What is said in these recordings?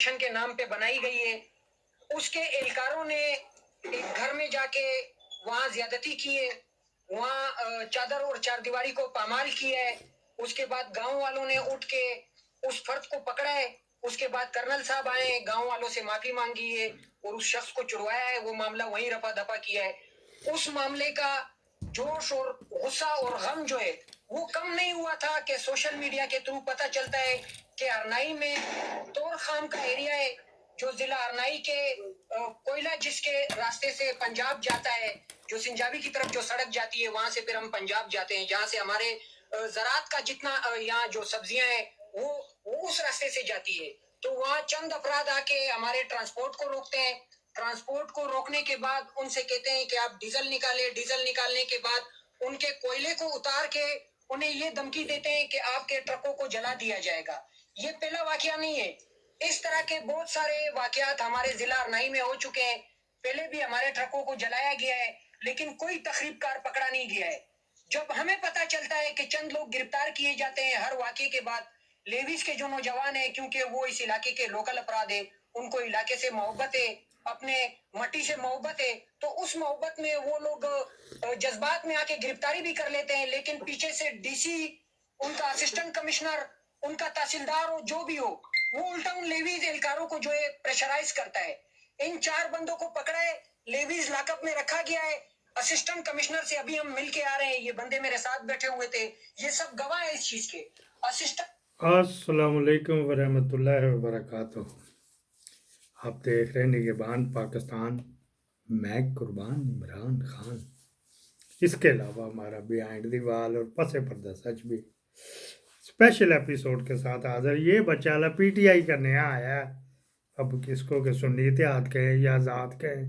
के नाम पे बनाई गई है। उसके एहलकारों ने एक घर में जाके वहां ज्यादती की है, वहां चादर और चारदीवारी को पामाल किया है। उसके बाद गांव वालों ने उठ के उस फर्द को पकड़ा है। उसके बाद कर्नल साहब आए, गांव वालों से माफी मांगी है और उस शख्स को छुड़वाया है। वो मामला वहीं रफा दफा किया है। उस मामले का जोश और गुस्सा और गम जो है वो कम नहीं हुआ था कि सोशल मीडिया के थ्रू पता चलता है कि अरनाई में तोर खाम का एरिया है, जो जिला अरनाई के कोयला जिसके रास्ते से पंजाब जाता है, जो सिंजाबी की तरफ जो सड़क जाती है वहां से फिर हम पंजाब जाते हैं, जहां से हमारे ज़रात का जितना यहाँ जो सब्जियां हैं वो उस रास्ते से जाती है। तो वहाँ चंद अफराद आके हमारे ट्रांसपोर्ट को रोकते हैं। ट्रांसपोर्ट को रोकने के बाद उनसे कहते हैं कि आप डीजल निकालें। डीजल निकालने के बाद उनके कोयले को उतार के उन्हें ये धमकी देते हैं कि आपके ट्रकों को जला दिया जाएगा। ये पहला वाकया नहीं है, इस तरह के बहुत सारे वाकयात हमारे जिला अरनाई में हो चुके हैं। पहले भी हमारे ट्रकों को जलाया गया है, लेकिन कोई तखरीबकार पकड़ा नहीं गया है। जब हमें पता चलता है कि चंद लोग गिरफ्तार किए जाते हैं हर वाकये के बाद, लेविस के जो नौजवान है, क्योंकि वो इस इलाके के लोकल अपराध है, उनको इलाके से मोहब्बत है, अपने मट्टी से मोहब्बत है, तो उस मोहब्बत में वो लोग जज्बात में आके गिरफ्तारी भी कर लेते हैं। लेकिन पीछे से डीसी, उनका असिस्टेंट कमिश्नर, उनका तहसीलदार हो, जो भी हो, वो उल्टा उन लेवीज एहलकारों को जो है प्रेशराइज करता है। इन 4 बंदों को पकड़ा है, लेवीज लॉकअप में रखा गया है। असिस्टेंट कमिश्नर से अभी हम मिल के आ रहे हैं, ये बंदे मेरे साथ बैठे हुए थे, ये सब गवाह है इस चीज के। अस्सलाम वालेकुम वरहमतुल्लाहि वबरकातुहू। आप देख रहे हैं निगहबान पाकिस्तान, मैं कुर्बान इमरान खान। इसके अलावा हमारा बिहाइंड द वॉल और पसे पर्दा सच भी स्पेशल एपिसोड के साथ हाजिर। ये बच्चा पीटीआई का नया आया है, अब किसको के सुन्नी इत्तेहाद कहें या आज़ाद कहें,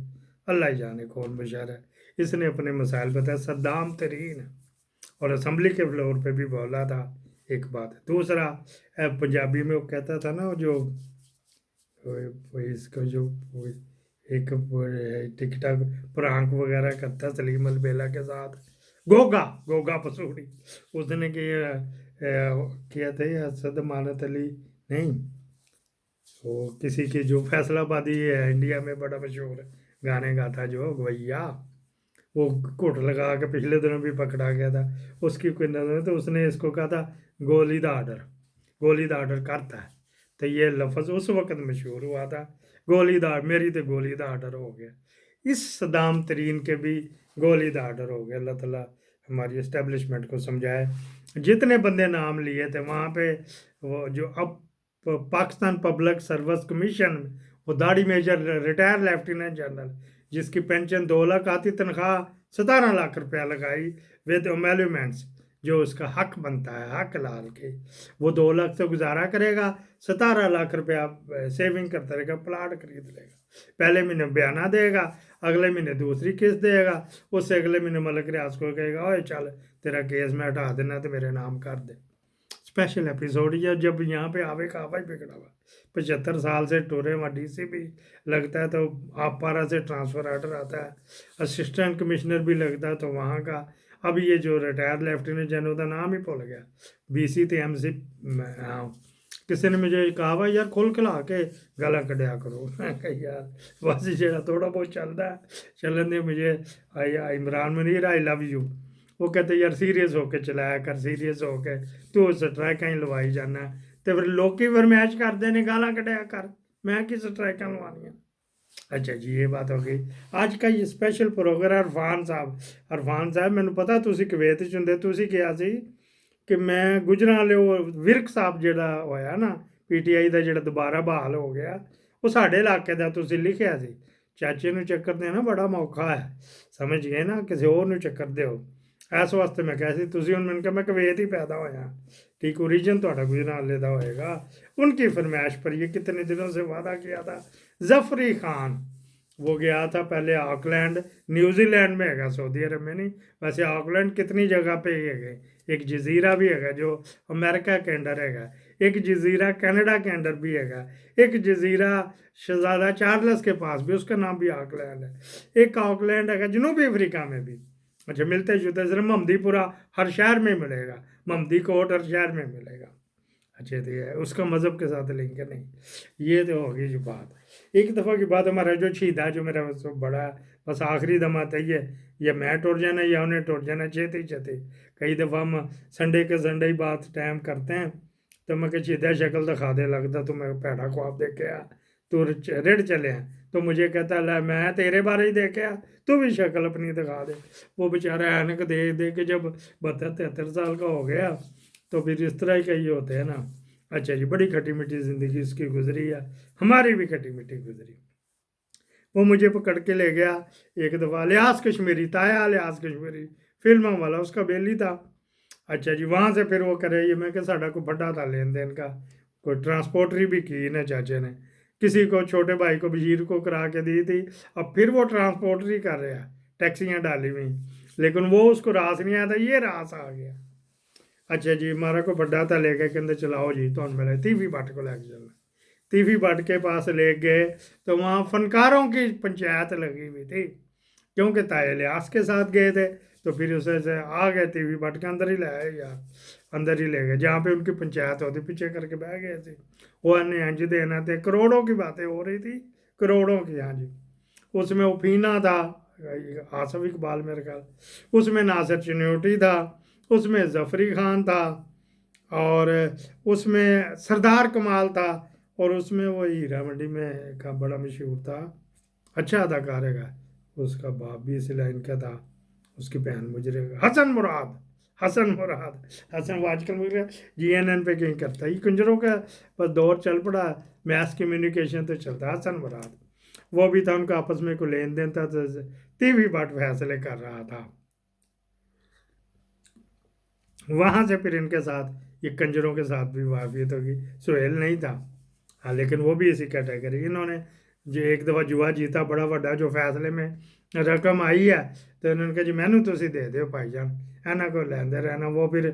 अल्लाह ही जाने कौन बशर है। इसने अपने मसाइल बताए, सद्दाम तरीन और असम्बली के फ्लोर पे भी बोला था। एक बात है। दूसरा, पंजाबी में वो कहता था ना, जो इसका जो एक टिकटॉक प्रैंक वगैरह करता सलीम अलबेला के साथ, गोगा गोगा पसूड़ी, उसने किया था ये असद मानत अली नहीं, वो किसी की जो फैसलाबादी है इंडिया में बड़ा मशहूर गाने गाता जो गवैया, वो घुट लगा के पिछले दिनों भी पकड़ा गया था। उसकी कोई नजर, तो उसने इसको कहा था गोली दा आर्डर, गोली दा आर्डर करता है। तो ये लफ्ज़ उस वक्त मशहूर हुआ था, गोली दा, मेरी तो गोली दा आर्डर हो गया। इस सदाम तरीन के भी गोली दा आर्डर हो गया। अल्लाह ताला हमारी इस्टेब्लिशमेंट को समझाए। जितने बंदे नाम लिए थे वहाँ पे, वो जो अब पाकिस्तान पब्लिक सर्विस कमीशन, वो दाढ़ी मेजर रिटायर लेफ्टिनेंट जनरल, जिसकी पेंशन 2 लाख आती, तनख्वाह 17 लाख रुपया लगाई विद एमेलुमेंट्स, जो उसका हक बनता है, हक लाल के, वो 2 लाख से गुजारा करेगा, 17 लाख रुपया सेविंग करता रहेगा, प्लाट खरीद लेगा। पहले महीने बयाना देगा, अगले महीने दूसरी किस्त देगा, उससे अगले महीने मलिक रियाज को कहेगा ओए चल तेरा केस मैं हटा देना तो मेरे नाम कर दे। स्पेशल एपिसोड या जब यहाँ पे आवे का आवा ही बिगड़ा हुआ, 75 साल से टूरे वहाँ डीसी भी लगता है तो आप पारा से ट्रांसफ़र आर्डर आता है, असिस्टेंट कमिश्नर भी लगता है तो वहाँ का। अब ये जो रिटायर्ड लेफ्टिनेंट जनरल का नाम ही भूल गया, बीसी तो एमसी, किसी ने मुझे कहा वा यार खुल खिला के गला कढ़िया करो। मैं कहा यार बस जो थोड़ा बहुत चलता है चलन दे मुझे। Imran Munir I love you, वो कहते यार सीरियस होके चलाया कर, सीरियस होके तू स्ट्राइक ही लवाई जाना, तो फिर लोग फरमैश करते हैं गाला कढ़िया कर, मैं कि स्ट्राइक लवानिया। अच्छा जी, ये बात हो गई। आज का ये स्पेशल प्रोग्राम अरफान साहब मैंने पता तुसी कुवैत च हुंदे, तुसी किहा सी कि मैं गुजराले विरक साहब जिहड़ा होया ना पीटीआई का जिहड़ा दोबारा बहाल हो गया, वो साढ़े इलाके का तुसी लिखिया सी। चाचे नूं चक्कर देना बड़ा मौखा है, समझ गए ना, किसी होर नूं चक्कर दिओ। इस वास्ते मैं कहा सी, तुसी हुण मैनूं कहा मैं कुवैत ही पैदा होया, ठीक ओरिजिन तुहाडा गुजराले का होएगा। उनकी फरमाइश पर ये कितने दिनों से वादा किया था जफरी खान, वो गया था पहले ऑकलैंड, न्यूजीलैंड में है, सऊदी अरब में नहीं। वैसे ऑकलैंड कितनी जगह पे है, एक जजीरा भी है जो अमेरिका के अंडर है, एक जजीरा कनाडा के अंडर भी है, एक जजीरा शहजादा चार्ल्स के पास भी, उसका नाम भी ऑकलैंड है, एक ऑकलैंड है जनूबी अफ्रीका में भी। अच्छा, मिलते जुलते सिर्फ महमदीपुरा हर शहर में मिलेगा, महमदी कोट हर शहर में मिलेगा। अच्छे थे, उसका मज़हब के साथ लिंक नहीं। ये तो होगी जो बात। एक दफ़ा की बात, हमारा जो शहीद है, जो मेरा बड़ा बस आखिरी दम आता ही है, या मैं टुर जाना या उन्हें टुर जाना, चेते चेते। कई दफ़ा हम संडे के संडे ही बात टाइम करते हैं, तो मैं कहा शहीदा शक्ल दिखा दे, लगता तो मैं भैड़ा ख्वाब देख के आ, तू रेड़ चले हैं। तो मुझे कहता ला मैं तेरे बारे ही देख आ, तू भी शक्ल अपनी दिखा दे। वो बेचारा ऐनक दे दे के जब 72-73 साल का हो गया, तो फिर इस तरह ही कई होते हैं ना। अच्छा जी, बड़ी खटी मीठी ज़िंदगी उसकी गुजरी है, हमारी भी खटी मीठी गुजरी। वो मुझे पकड़ के ले गया एक दफ़ा, लिहाज कश्मीरी, ताया लिहाज कश्मीरी फिल्मों वाला, उसका बेली था। अच्छा जी, वहाँ से फिर वो करे ये, मैं कि साड़ा को बड़ा था लेन देन का, कोई ट्रांसपोर्टरी भी की ना चाचे ने, किसी को छोटे भाई को बशीर को करा के दी थी, अब फिर वो ट्रांसपोर्टरी कर रहा, टैक्सियाँ डाली हुई, लेकिन वो उसको रास नहीं आया था, ये रास आ गया। अच्छा जी, हमारा को बड़ा था ले गए, कहते चलाओ जी तो मेरे तीफी बट को लेके चलना। तीफी बट के पास ले गए, तो वहाँ फनकारों की पंचायत लगी हुई थी, क्योंकि ताए लिहाज के साथ गए थे, तो फिर उसे से आ गए, तीफी बट के अंदर ही ले आए यार, अंदर ही ले गए जहाँ पे उनकी पंचायत होती, पीछे करके बह गए थे। वो अन्य हाँ जी देना थे, करोड़ों की बातें हो रही थी, करोड़ों की। हाँ जी, उसमें उफीना था, आसफ इकबाल मेरे ख्याल, उसमें नासिर चन्योटी था, उसमें जफरी खान था, और उसमें सरदार कमाल था, और उसमें वो हीरा मंडी में का बड़ा मशहूर था, अच्छा अदाकार है, उसका बाप भी इस लाइन का था, उसकी बहन मुजरे, हसन मुराद, हसन मुराद, हसन वो आजकल मुझे GNN पे कहीं करता है, ये कुंजरों का बस दौर चल पड़ा, मैस कम्युनिकेशन तो चलता है। हसन मुराद वो भी था, उनका आपस में कोई लेन देन था, तो तीवी बाट फैसले कर रहा था। वहाँ से फिर इनके साथ ये कंजरों के साथ भी वाफियत होगी। सुहेल नहीं था, हाँ, लेकिन वो भी इसी कैटेगरी। इन्होंने जो एक दफ़ा जुआ जीता बड़ा बड़ा, जो फैसले में रकम आई है, तो इन्होंने कहा जी मैनू तुसी दे दो भाईजान, एना को लेंदे रहना। वो फिर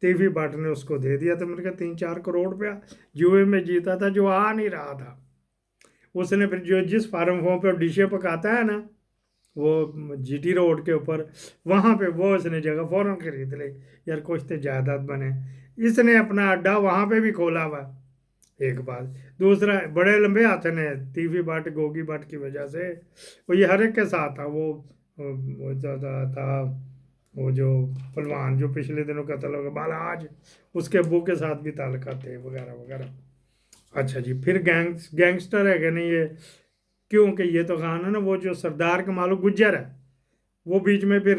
तीवी बट ने उसको दे दिया, तो मैंने कहा 3-4 करोड़ रुपया जुए में जीता था, जो आ नहीं रहा था। उसने फिर जो जिस फार्म फॉर्म पे डिशे पकाता है ना, वो GT रोड के ऊपर, वहाँ पे वो इसने जगह फ़ौरन खरीद ली, यार कुछ तो जायदाद बने। इसने अपना अड्डा वहाँ पे भी खोला हुआ, एक बात। दूसरा, बड़े लंबे हाथ ने तीवी बट गोगी बट की वजह से वो ये हर एक के साथ था। वो था वो जो पहलवान जो पिछले दिनों कत्ल हो गया बालाज, उसके अब्बू के साथ भी ताल्लुकात थे, वगैरह वगैरह। अच्छा जी, फिर गैंगस्टर है कि नहीं ये, क्योंकि ये तो खान है ना, वो जो सरदार कमाल गुज्जर है, वो बीच में फिर